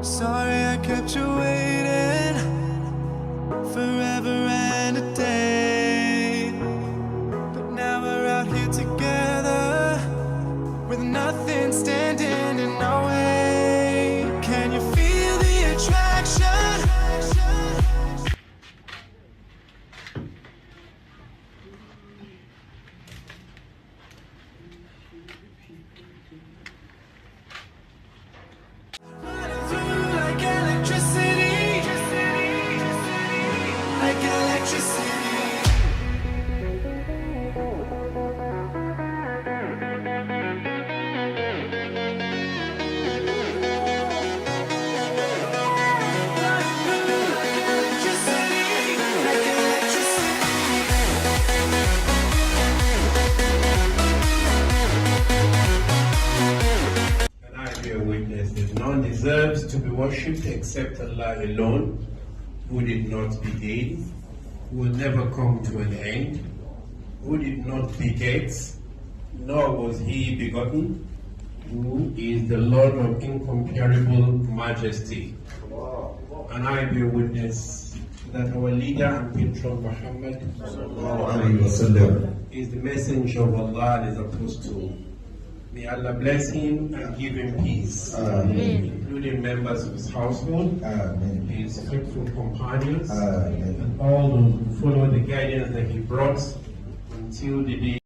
Sorry I kept you waiting forever and a day, but now we're out here together with nothing standing in our way. Can you feel the attraction? None deserves to be worshipped except Allah alone, who did not begin, who will never come to an end, who did not beget, nor was he begotten, who is the Lord of incomparable majesty. And I bear witness that our leader and patron Muhammad is the messenger of Allah and his apostle. May Allah bless him and give him peace, including members of his household, his faithful companions, and all those who follow the guidance that he brought until the day